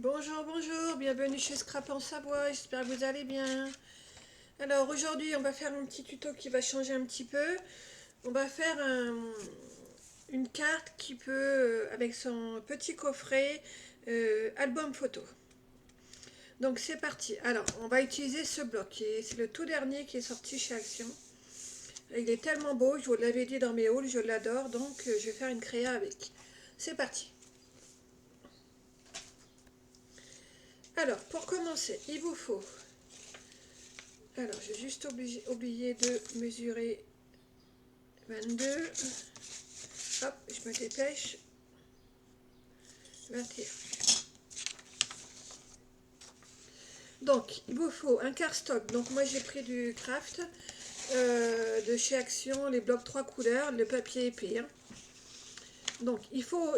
Bonjour, bonjour, bienvenue chez Scrap en Savoie, j'espère que vous allez bien. Alors aujourd'hui on va faire un petit tuto qui va changer un petit peu. On va faire une carte qui peut, avec son petit coffret, album photo. Donc c'est parti. Alors on va utiliser ce bloc, c'est le tout dernier qui est sorti chez Action. Il est tellement beau, je vous l'avais dit dans mes hauls, je l'adore, donc je vais faire une créa avec. C'est parti. Alors pour commencer, il vous faut... Alors, j'ai juste oublié de mesurer 22. Hop, je me dépêche. 21. Donc, il vous faut un cardstock. Donc, moi, j'ai pris du craft de chez Action, les blocs 3 couleurs, le papier épais. Hein. Donc, il faut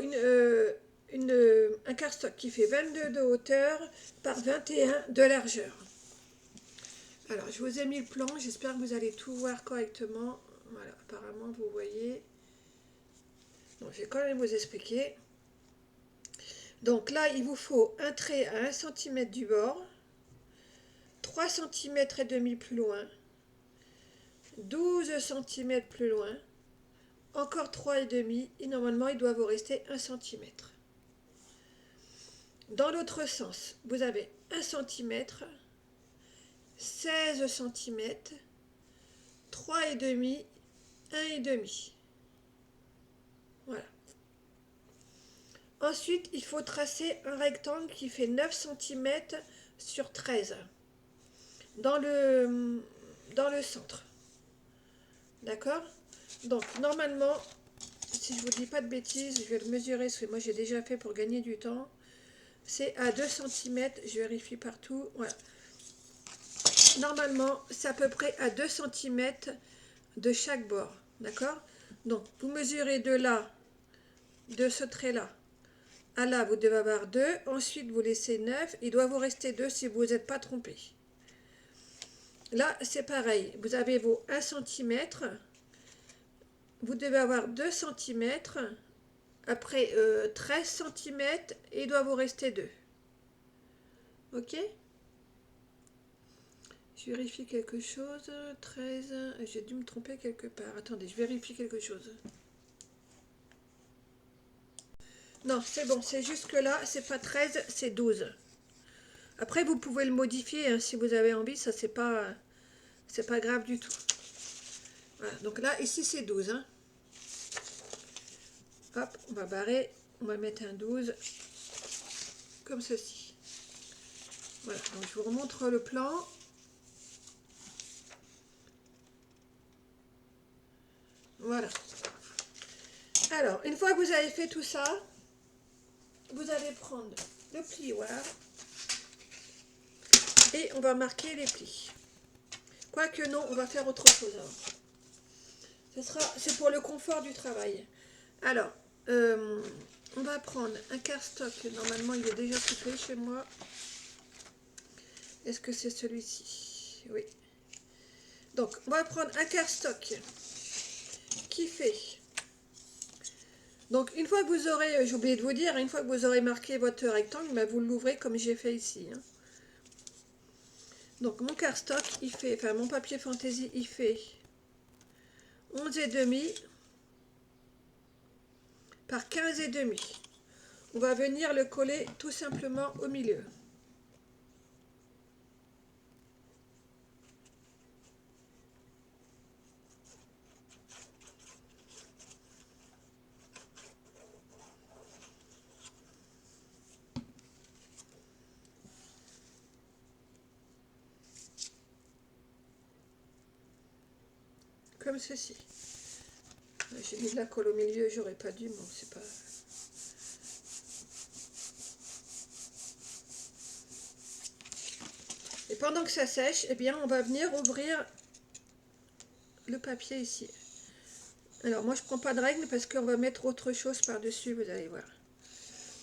un cardstock qui fait 22 de hauteur par 21 de largeur. Alors, je vous ai mis le plan. J'espère que vous allez tout voir correctement. Voilà, apparemment, vous voyez. Donc, je vais quand même vous expliquer. Donc là, il vous faut un trait à 1 cm du bord, 3 cm et demi plus loin, 12 cm plus loin, encore 3 et demi, et normalement il doit vous rester 1 cm. Dans l'autre sens, vous avez 1 cm, 16 cm, 3 et demi, 1 et demi. Voilà. Ensuite, il faut tracer un rectangle qui fait 9 cm sur 13 dans le centre. D'accord? Donc, normalement, si je vous dis pas de bêtises, je vais le mesurer, parce que moi j'ai déjà fait pour gagner du temps. C'est à 2 cm, je vérifie partout. Voilà. Normalement, c'est à peu près à 2 cm de chaque bord. D'accord? Donc, vous mesurez de là, de ce trait-là, à là, vous devez avoir 2. Ensuite, vous laissez 9. Il doit vous rester 2 si vous n'êtes pas trompé. Là, c'est pareil. Vous avez vos 1 cm. Vous devez avoir 2 cm. Après 13 cm, et il doit vous rester 2. Ok? Je vérifie quelque chose. 13, j'ai dû me tromper quelque part. Attendez, je vérifie quelque chose. Non, c'est bon, c'est juste que là, c'est pas 13, c'est 12. Après, vous pouvez le modifier hein, si vous avez envie, ça c'est pas grave du tout. Voilà, donc là, ici c'est 12. Hein. Hop, on va barrer, on va mettre un 12, comme ceci. Voilà, donc je vous remontre le plan. Voilà. Alors, une fois que vous avez fait tout ça, vous allez prendre le plioir et on va marquer les plis. Quoique non, on va faire autre chose avant. C'est pour le confort du travail. Alors, on va prendre un cardstock. Normalement, il est déjà coupé chez moi. Est-ce que c'est celui-ci? Oui. Donc, on va prendre un cardstock qui fait... Donc, une fois que vous aurez, j'ai oublié de vous dire, une fois que vous aurez marqué votre rectangle, bah, vous l'ouvrez comme j'ai fait ici. Hein. Donc, mon cardstock, il fait, enfin, mon papier fantaisie, il fait 11 et demi par 15 et demi. On va venir le coller tout simplement au milieu. Comme ceci. J'ai mis de la colle au milieu, j'aurais pas dû, bon, c'est pas... Et pendant que ça sèche, eh bien, on va venir ouvrir le papier ici. Alors, moi, je prends pas de règle parce qu'on va mettre autre chose par-dessus, vous allez voir.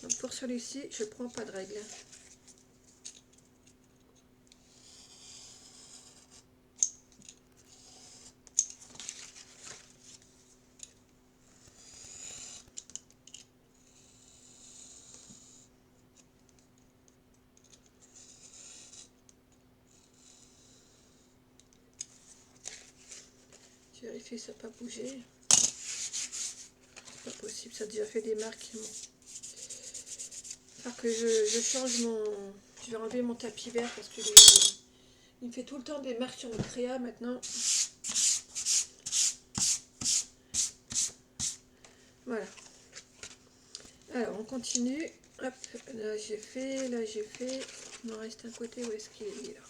Donc, pour celui-ci, je prends pas de règle. vérifier, ça n'a pas bougé. C'est pas possible, ça a déjà fait des marques. Bon. Que je change mon... Je vais enlever mon tapis vert parce que il me fait tout le temps des marques sur le créa maintenant. Voilà. Alors on continue. Hop, là j'ai fait, là j'ai fait. Il m'en reste un côté, où est-ce qu'il est là?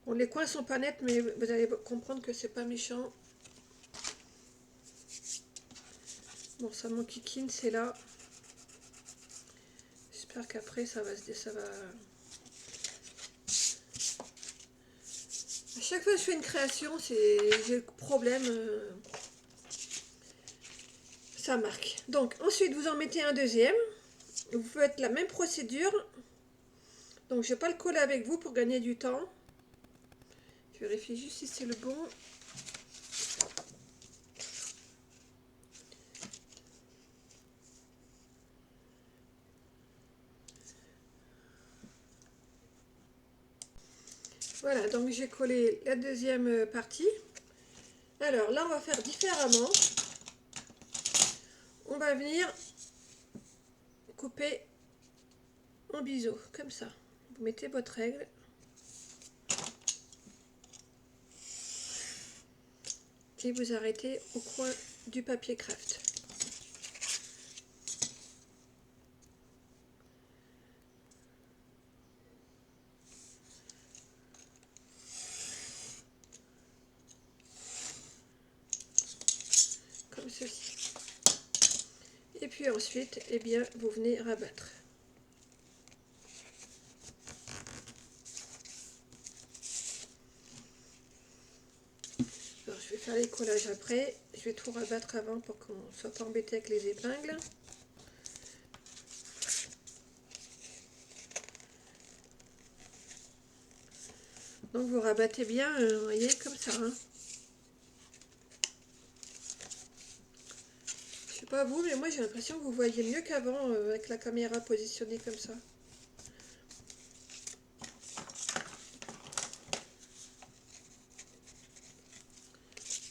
Bon, les coins sont pas nets, mais vous allez comprendre que c'est pas méchant. Bon, ça mon kikine, c'est là. J'espère qu'après ça va ça va. À chaque fois que je fais une création, j'ai le problème. Ça marque. Donc ensuite vous en mettez un deuxième. Vous faites la même procédure. Donc je vais pas le coller avec vous pour gagner du temps. Je vérifie juste si c'est le bon. Voilà, donc j'ai collé la deuxième partie. Alors là on va faire différemment. On va venir couper en biseau, comme ça. Vous mettez votre règle. Et vous arrêtez au coin du papier craft. Comme ceci. Et puis ensuite, eh bien, vous venez rabattre. Alors, je vais faire les collages après. Je vais tout rabattre avant pour qu'on ne soit pas embêté avec les épingles. Donc vous rabattez bien, vous voyez, comme ça. Hein. Je sais pas vous, mais moi j'ai l'impression que vous voyez mieux qu'avant avec la caméra positionnée comme ça.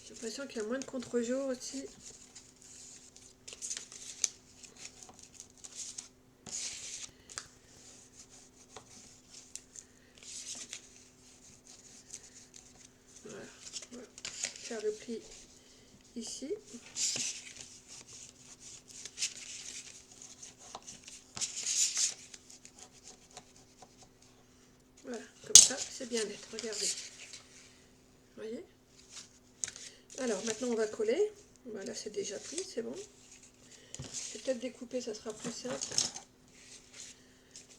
J'ai l'impression qu'il y a moins de contre-jour aussi. Voilà, voilà. Faire le pli ici. Voilà, comme ça, c'est bien net, regardez. Vous voyez? Alors, maintenant, on va coller. Voilà, c'est déjà pris, c'est bon. Je vais peut-être découper, ça sera plus simple.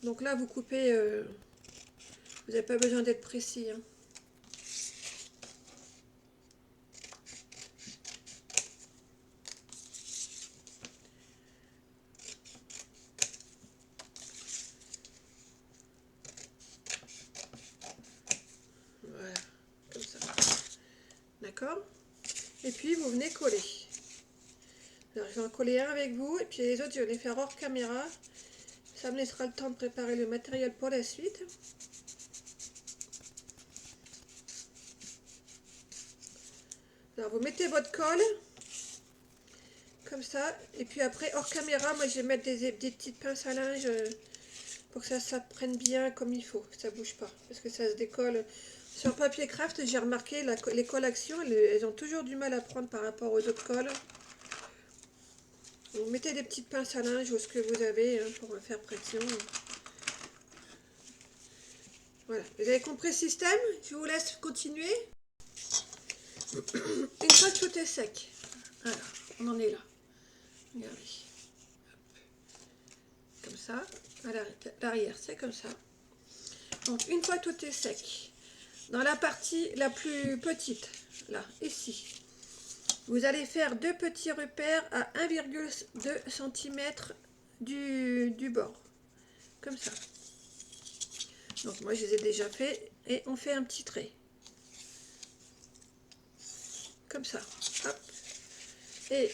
Donc là, vous coupez, vous n'avez pas besoin d'être précis. Hein. Voilà, comme ça. D'accord? Et puis, vous venez coller. Alors, je vais en coller un avec vous, et puis les autres, je vais les faire hors caméra. Ça me laissera le temps de préparer le matériel pour la suite. Alors, vous mettez votre colle, comme ça, et puis après, hors caméra, moi, je vais mettre des petites pinces à linge pour que ça prenne bien comme il faut, que ça bouge pas, parce que ça se décolle. Sur papier craft, j'ai remarqué, les colles action, elles ont toujours du mal à prendre par rapport aux autres colles. Vous mettez des petites pinces à linge ou ce que vous avez hein, pour faire pression. Voilà, vous avez compris le système? Je vous laisse continuer. Une fois que tout est sec, alors, on en est là. Regardez. Comme ça, à l'arrière, c'est comme ça. Donc, une fois tout est sec, dans la partie la plus petite, là, ici, vous allez faire deux petits repères à 1,2 cm du bord, comme ça. Donc moi je les ai déjà fait et on fait un petit trait, comme ça. Hop. Et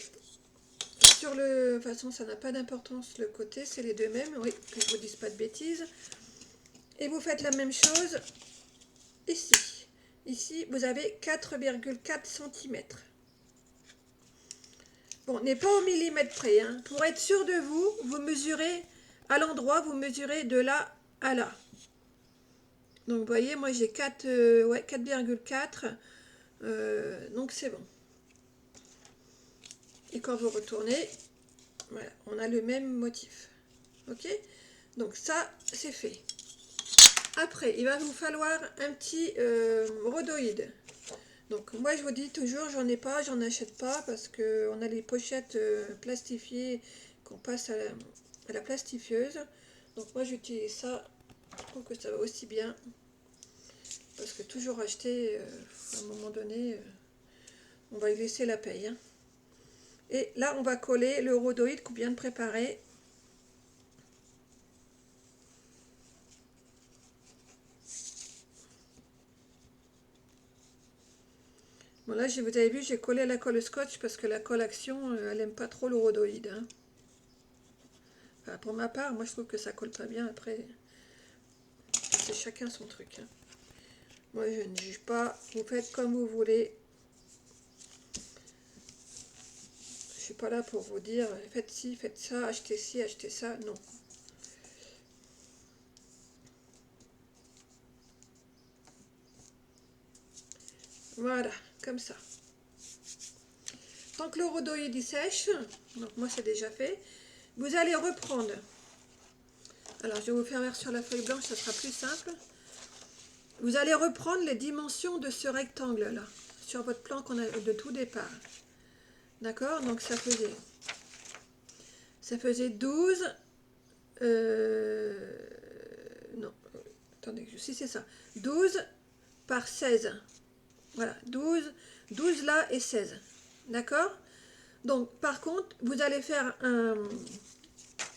sur le... De toute façon ça n'a pas d'importance le côté, c'est les deux mêmes, oui, que je ne vous dise pas de bêtises. Et vous faites la même chose ici. Ici vous avez 4,4 cm. Bon, n'est pas au millimètre près, hein. Pour être sûr de vous, vous mesurez à l'endroit, vous mesurez de là à là. Donc vous voyez, moi j'ai 4,4, donc c'est bon. Et quand vous retournez, voilà, on a le même motif. Ok? Donc ça, c'est fait. Après, il va vous falloir un petit rhodoïde. Donc moi je vous dis toujours, j'en ai pas, j'en achète pas parce que on a les pochettes plastifiées qu'on passe à la plastifieuse. Donc moi j'utilise ça, je trouve que ça va aussi bien. Parce que toujours acheter, à un moment donné, on va y laisser la paye. Hein. Et là on va coller le rhodoïde qu'on vient de préparer. Bon là, vous avez vu, j'ai collé la colle scotch parce que la colle action, elle aime pas trop le rhodoïde. Hein. Enfin, pour ma part, moi je trouve que ça colle pas bien. Après, c'est chacun son truc. Hein. Moi je ne juge pas, vous faites comme vous voulez. Je suis pas là pour vous dire faites ci, faites ça, achetez ça, non. Voilà, comme ça. Tant que le rhodoïde il sèche, donc moi c'est déjà fait, vous allez reprendre. Alors je vais vous faire voir sur la feuille blanche, ça sera plus simple. Vous allez reprendre les dimensions de ce rectangle là, sur votre plan qu'on a de tout départ. D'accord? Donc ça faisait 12, non, attendez, si c'est ça, 12 par 16. Voilà, 12 là et 16. D'accord? Donc, par contre, vous allez faire un...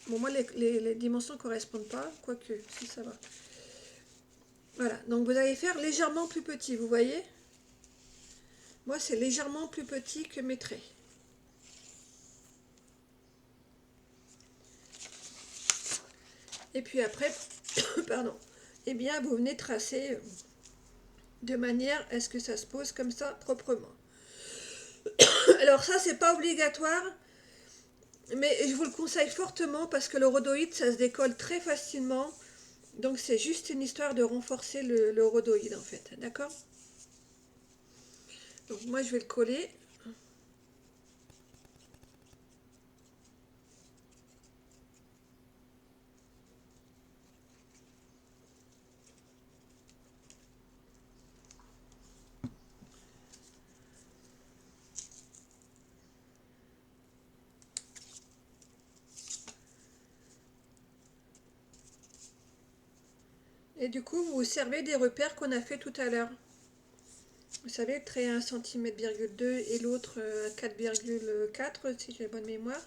Bon, moi, les dimensions ne correspondent pas, quoique, si ça va. Voilà, donc vous allez faire légèrement plus petit, vous voyez? Moi, c'est légèrement plus petit que mes traits. Et puis après, pardon, eh bien, vous venez tracer de manière à ce que ça se pose comme ça, proprement. Alors ça, c'est pas obligatoire, mais je vous le conseille fortement parce que le rhodoïde, ça se décolle très facilement. Donc c'est juste une histoire de renforcer le rhodoïde en fait, d'accord? Donc moi je vais le coller. Et du coup vous vous servez des repères qu'on a fait tout à l'heure. Vous savez, le trait à 1 cm,2 et l'autre à 4,4 si j'ai bonne mémoire.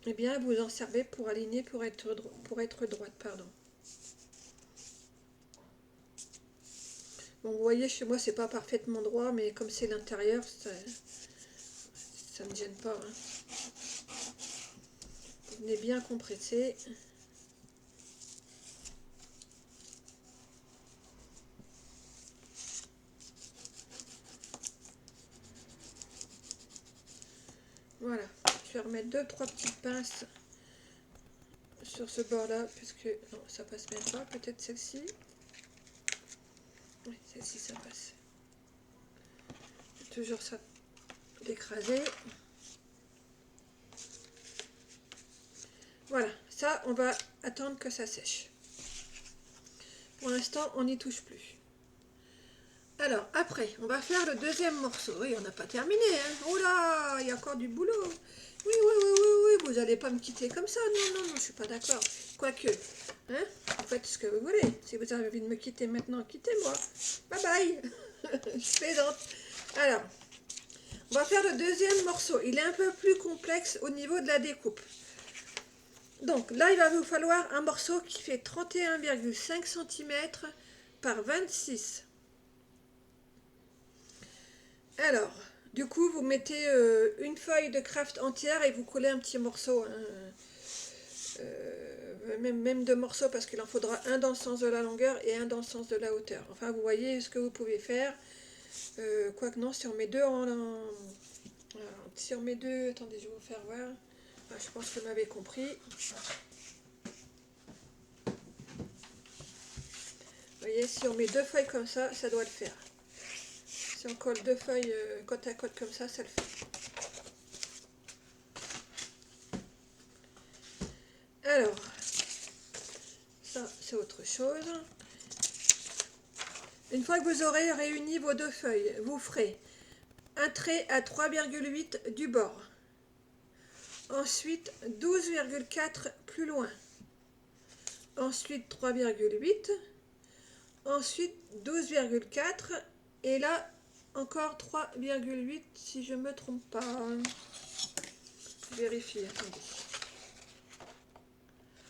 Eh bien vous en servez pour aligner, pour être droite, pardon. Bon, vous voyez, chez moi, c'est pas parfaitement droit, mais comme c'est l'intérieur, ça ne gêne pas. Hein. Vous venez bien compresser. Voilà, je vais remettre 2-3 petites pinces sur ce bord-là, puisque non, ça passe même pas. Peut-être celle-ci. Oui, celle-ci, ça passe. Toujours ça d'écraser. Voilà, ça, on va attendre que ça sèche. Pour l'instant, on n'y touche plus. Alors, après, on va faire le deuxième morceau. Oui, on n'a pas terminé, hein. Oh là, il y a encore du boulot. Oui, vous n'allez pas me quitter comme ça. Non, je ne suis pas d'accord. Quoique, hein, vous faites ce que vous voulez. Si vous avez envie de me quitter maintenant, quittez-moi. Bye bye. Je plaisante. Alors, On va faire le deuxième morceau. Il est un peu plus complexe au niveau de la découpe. Donc là, il va vous falloir un morceau qui fait 31,5 cm par 26. Alors, du coup, vous mettez une feuille de craft entière et vous collez un petit morceau. Hein, même deux morceaux parce qu'il en faudra un dans le sens de la longueur et un dans le sens de la hauteur. Enfin, vous voyez ce que vous pouvez faire. Quoique non, si on met deux si on met deux, attendez, je vais vous faire voir. Ah, je pense que vous m'avez compris. Vous voyez, si on met deux feuilles comme ça doit le faire. Si on colle deux feuilles côte à côte comme ça le fait. Alors, ça c'est autre chose. Une fois que vous aurez réuni vos deux feuilles, vous ferez un trait à 3,8 du bord. Ensuite 12,4 plus loin. Ensuite 3,8. Ensuite 12,4. Et là encore 3,8 si je ne me trompe pas. Vérifier, attendez.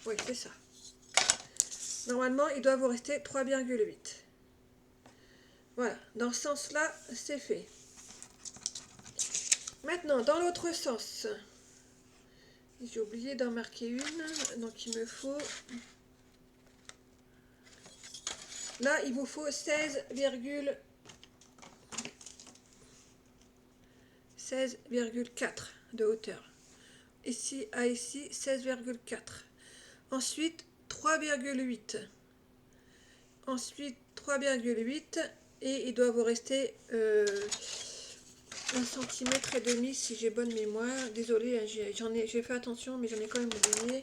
Oui, c'est ça. Normalement, il doit vous rester 3,8. Voilà, dans ce sens-là, c'est fait. Maintenant, dans l'autre sens, j'ai oublié d'en marquer une, donc il me faut... Là, il vous faut 16,4 de hauteur. Ici à ici, 16,4. Ensuite, 3,8. Ensuite, 3,8. Et il doit vous rester 1,5 cm si j'ai bonne mémoire. Désolée, j'ai fait attention, mais j'en ai quand même oublié.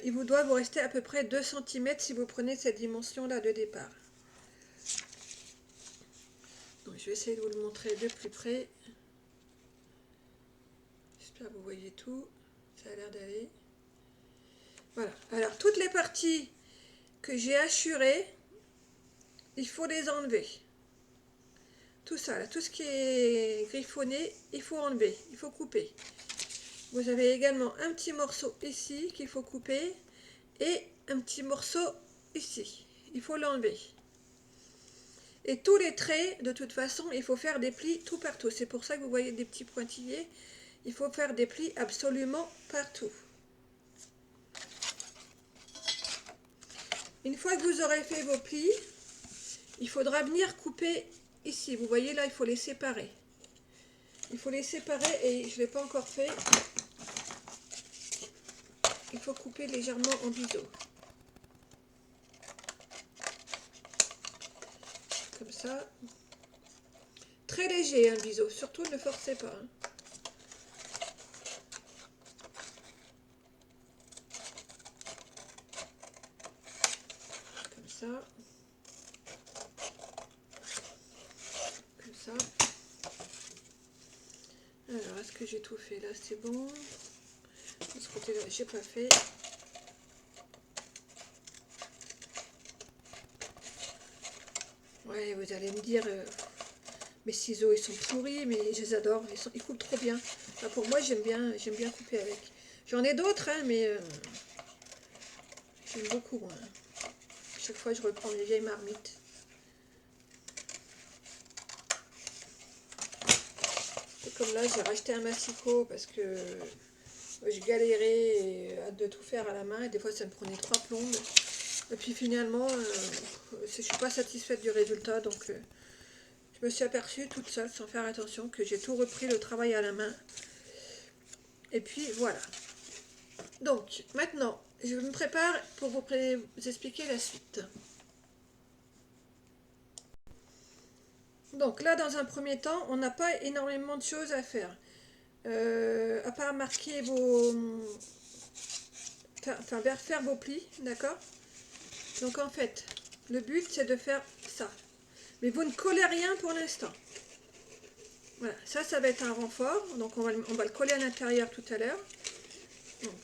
Il vous doit vous rester à peu près 2 cm si vous prenez cette dimension-là de départ. Donc, je vais essayer de vous le montrer de plus près. J'espère que vous voyez tout. Ça a l'air d'aller. Voilà. Alors, toutes les parties que j'ai hachurées, il faut les enlever. Tout ça, là, tout ce qui est griffonné, il faut enlever, il faut couper. Vous avez également un petit morceau ici qu'il faut couper et un petit morceau ici. Il faut l'enlever. Et tous les traits, de toute façon, il faut faire des plis tout partout. C'est pour ça que vous voyez des petits pointillés. Il faut faire des plis absolument partout. Une fois que vous aurez fait vos plis, il faudra venir couper ici. Vous voyez là, il faut les séparer. Il faut les séparer et je ne l'ai pas encore fait. Il faut couper légèrement en biseau. Comme ça. Très léger un biseau, surtout ne forcez pas. Hein. Comme ça. Comme ça. Alors, est-ce que j'ai tout fait? Là, c'est bon. De ce côté-là, j'ai pas fait. Ouais, vous allez me dire, mes ciseaux, ils sont pourris, mais je les adore. Ils coupent trop bien. Enfin, pour moi, j'aime bien couper avec. J'en ai d'autres, hein, mais j'aime beaucoup. Hein. Chaque fois, je reprends les vieilles marmites. Et comme là, j'ai racheté un massicot parce que je galérais de tout faire à la main. Et des fois, ça me prenait 3 plombes. Et puis finalement, je ne suis pas satisfaite du résultat. Donc, je me suis aperçue toute seule, sans faire attention, que j'ai tout repris le travail à la main. Et puis, voilà. Donc, maintenant, je me prépare pour vous expliquer la suite. Donc là, dans un premier temps, on n'a pas énormément de choses à faire. À part marquer vos... Enfin, faire vos plis, d'accord? Donc en fait, le but, c'est de faire ça. Mais vous ne collez rien pour l'instant. Voilà, ça va être un renfort. Donc on va le coller à l'intérieur tout à l'heure.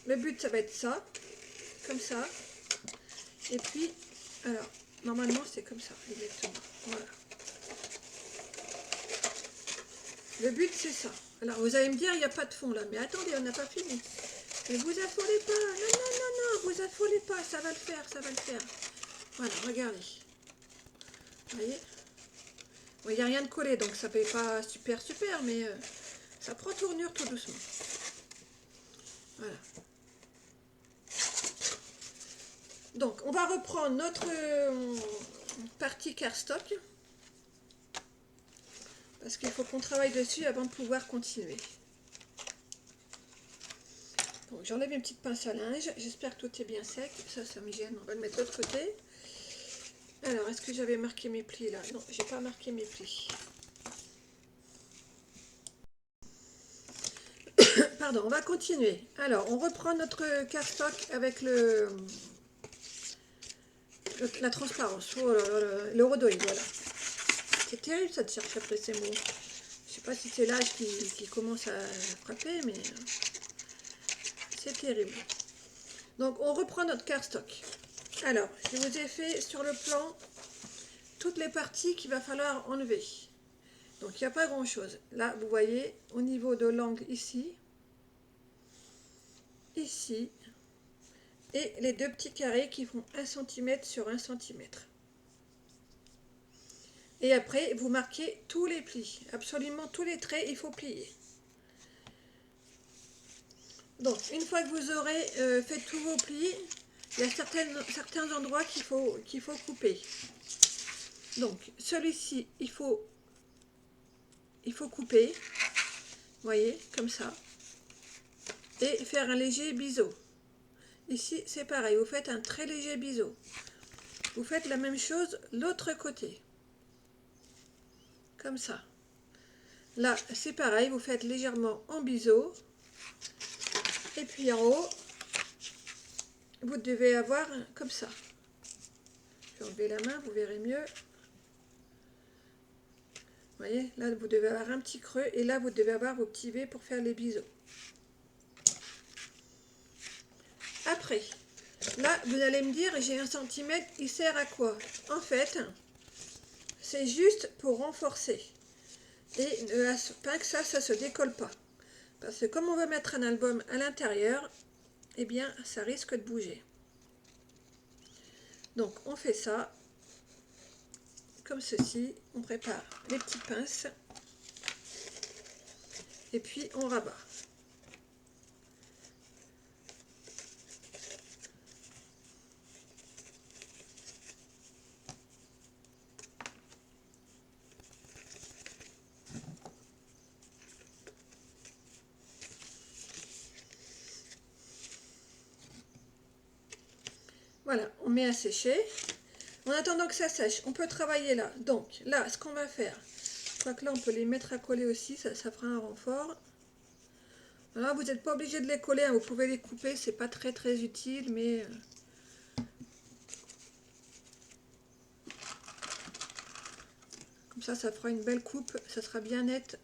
Le but, ça va être ça. Comme ça. Et puis, alors, normalement, c'est comme ça, exactement. Voilà. Le but, c'est ça. Alors, vous allez me dire, il n'y a pas de fond là. Mais attendez, on n'a pas fini. Ne vous affolez pas. Non, non, non, non, vous affolez pas. Ça va le faire, ça va le faire. Voilà, regardez. Vous voyez? Bon, il n'y a rien de collé, donc ça ne fait pas super, super, mais ça prend tournure tout doucement. Voilà. Donc, on va reprendre notre partie cardstock. Parce qu'il faut qu'on travaille dessus avant de pouvoir continuer. Bon, j'enlève une petite pince à linge. J'espère que tout est bien sec. Ça me gêne. On va le mettre de l'autre côté. Alors, est-ce que j'avais marqué mes plis là? Non, j'ai pas marqué mes plis. Pardon, on va continuer. Alors, on reprend notre cardstock avec la transparence. Oh là là, le rhodoïde, voilà. C'est terrible ça de chercher après ces mots. Je sais pas si c'est l'âge qui commence à frapper, mais c'est terrible. Donc, on reprend notre cardstock. Alors, je vous ai fait sur le plan toutes les parties qu'il va falloir enlever. Donc, il n'y a pas grand-chose. Là, vous voyez, au niveau de l'angle ici, ici, et les deux petits carrés qui font 1 cm sur 1 cm. Et après, vous marquez tous les plis. Absolument tous les traits, il faut plier. Donc, une fois que vous aurez fait tous vos plis, il y a certains endroits qu'il faut couper. Donc, celui-ci, il faut couper, vous voyez, comme ça, et faire un léger biseau. Ici, c'est pareil, vous faites un très léger biseau. Vous faites la même chose l'autre côté, comme ça. Là, c'est pareil, vous faites légèrement en biseau. Et puis en haut, vous devez avoir comme ça. Je vais enlever la main, vous verrez mieux. Vous voyez, là, vous devez avoir un petit creux. Et là, vous devez avoir vos petits V pour faire les biseaux. Après, là, vous allez me dire, j'ai 1 cm, il sert à quoi? En fait, c'est juste pour renforcer. Et pas que ça se décolle pas. Parce que comme on va mettre un album à l'intérieur, eh bien, ça risque de bouger. Donc, on fait ça, comme ceci. On prépare les petites pinces. Et puis, on rabat. Voilà, on met à sécher. En attendant que ça sèche, on peut travailler là. Donc là, ce qu'on va faire, je crois que là on peut les mettre à coller aussi, ça fera un renfort. Voilà, vous n'êtes pas obligé de les coller, hein, vous pouvez les couper, c'est pas très très utile, mais comme ça fera une belle coupe, ça sera bien net.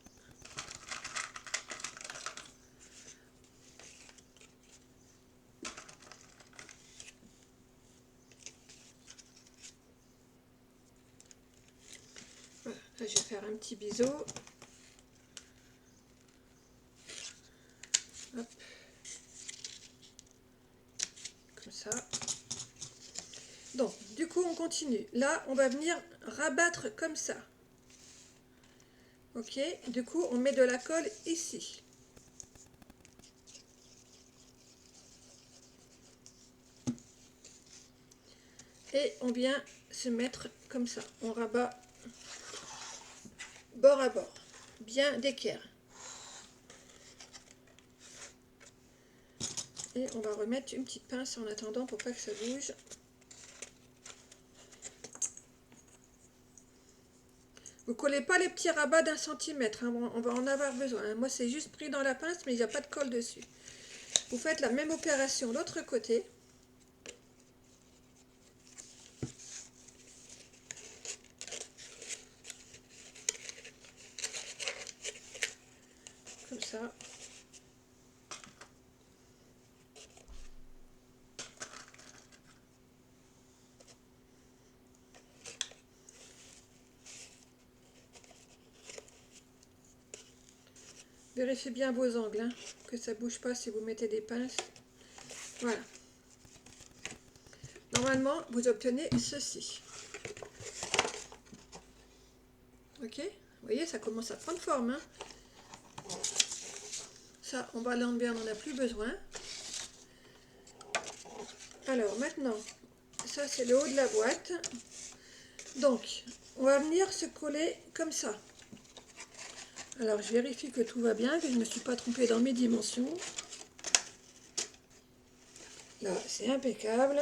Voilà, là je vais faire un petit biseau. Hop. Comme ça. Donc, du coup, on continue. Là, on va venir rabattre comme ça. Ok, du coup, on met de la colle ici. Et on vient se mettre comme ça. On rabat bord à bord, bien d'équerre. Et on va remettre une petite pince en attendant pour pas que ça bouge. Vous collez pas les petits rabats d'1 centimètre, hein, on va en avoir besoin. Hein. Moi, c'est juste pris dans la pince, mais il n'y a pas de colle dessus. Vous faites la même opération de l'autre côté. Comme ça. Vérifiez bien vos angles, hein, que ça ne bouge pas si vous mettez des pinces. Voilà. Normalement, vous obtenez ceci. Ok? Vous voyez, ça commence à prendre forme. Hein. Ça, on va l'enlever, on n'en a plus besoin. Alors, maintenant, ça, c'est le haut de la boîte. Donc, on va venir se coller comme ça. Alors, je vérifie que tout va bien, que je ne me suis pas trompée dans mes dimensions. Là, c'est impeccable.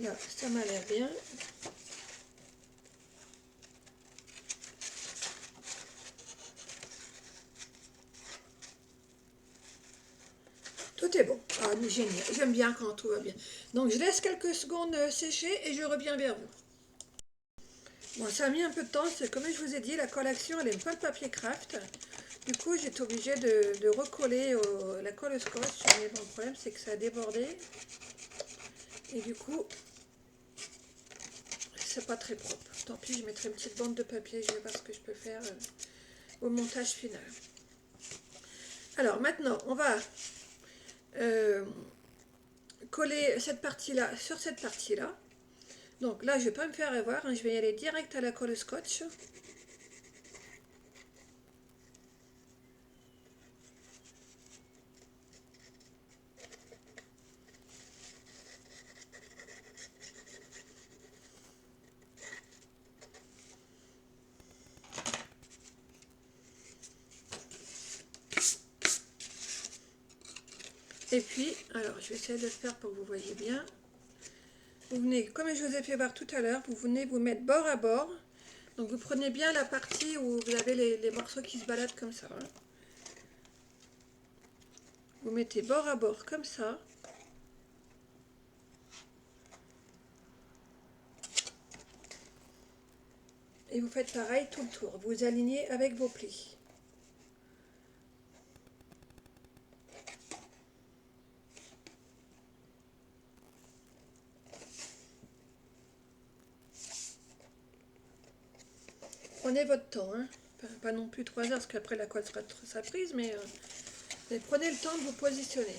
Là, ça m'a l'air bien. Tout est bon. Ah, mais génial. J'aime bien quand tout va bien. Donc, je laisse quelques secondes sécher et je reviens vers vous. Bon, ça a mis un peu de temps. Comme je vous ai dit, la colle action, elle n'aime pas le papier craft. Du coup, j'étais obligée de recoller la colle scotch. Mais bon, le problème, c'est que ça a débordé. Et du coup, c'est pas très propre. Tant pis, je mettrai une petite bande de papier. Je vais voir ce que je peux faire au montage final. Alors, maintenant, on va coller cette partie-là sur cette partie-là. Donc là, je ne vais pas me faire avoir. Hein, je vais y aller direct à la colle scotch. Et puis, alors je vais essayer de le faire pour que vous voyez bien. Vous venez, comme je vous ai fait voir tout à l'heure, vous venez vous mettre bord à bord. Donc vous prenez bien la partie où vous avez les morceaux qui se baladent comme ça. Hein. Vous mettez bord à bord comme ça. Et vous faites pareil tout le tour. Vous alignez avec vos plis. Prenez votre temps. Hein. Enfin, pas non plus 3 heures, parce qu'après la colle sera prise, mais prenez le temps de vous positionner.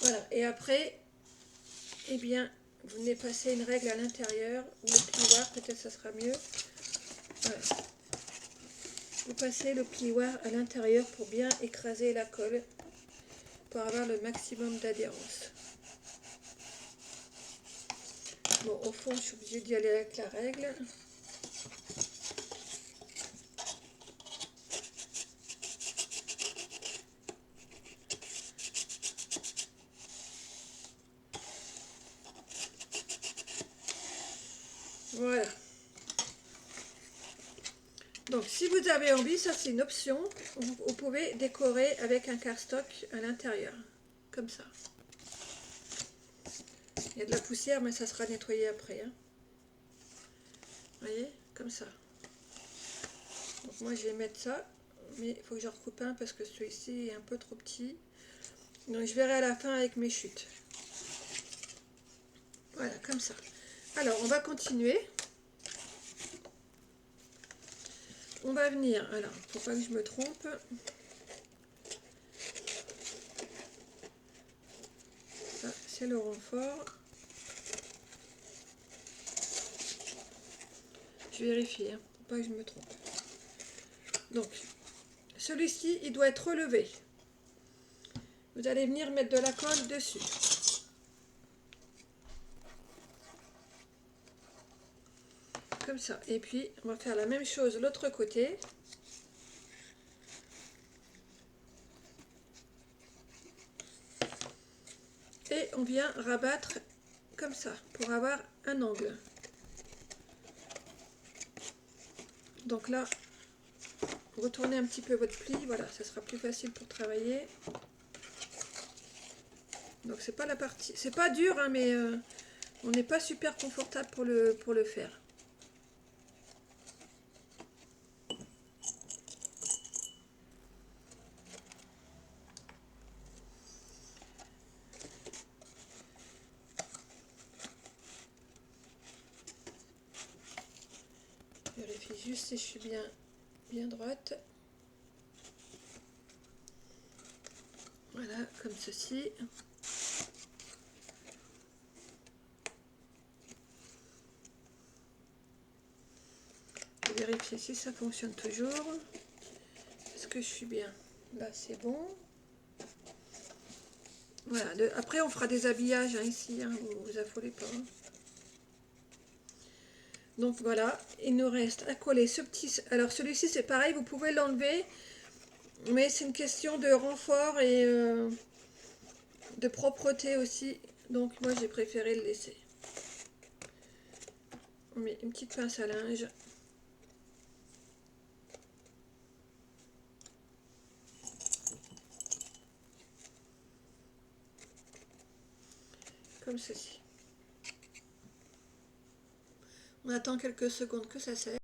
Voilà. Et après, eh bien, vous venez passer une règle à l'intérieur, ou le plioir, peut-être ça sera mieux. Voilà. Vous passez le plioir à l'intérieur pour bien écraser la colle, pour avoir le maximum d'adhérence. Bon, au fond, je suis obligée d'y aller avec la règle. Voilà. Donc, si vous avez envie, ça c'est une option, vous pouvez décorer avec un cardstock à l'intérieur, comme ça. Il y a de la poussière, mais ça sera nettoyé après. Hein. Vous voyez, comme ça. Donc moi, je vais mettre ça, mais il faut que j'en recoupe un parce que celui-ci est un peu trop petit. Donc, je verrai à la fin avec mes chutes. Voilà, comme ça. Alors, on va continuer. On va venir, alors, faut pas que je me trompe. Ça, c'est le renfort. Je vérifie, hein, faut pas que je me trompe. Donc, celui-ci, il doit être relevé. Vous allez venir mettre de la colle dessus. Comme ça. Et puis, on va faire la même chose de l'autre côté. Et on vient rabattre comme ça, pour avoir un angle. Donc là, retournez un petit peu votre pli, voilà, ça sera plus facile pour travailler. Donc c'est pas la partie, c'est pas dur, hein, mais on n'est pas super confortable pour le faire. Je vérifie juste si je suis bien bien droite. Voilà, comme ceci. Je vais vérifier si ça fonctionne toujours. Est-ce que je suis bien? Là, c'est bon. Voilà, après on fera des habillages hein, ici, hein, vous affolez pas. Hein. Donc voilà, il nous reste à coller ce petit... Alors celui-ci c'est pareil, vous pouvez l'enlever, mais c'est une question de renfort et de propreté aussi. Donc moi j'ai préféré le laisser. On met une petite pince à linge. Comme ceci. On attend quelques secondes que ça sèche.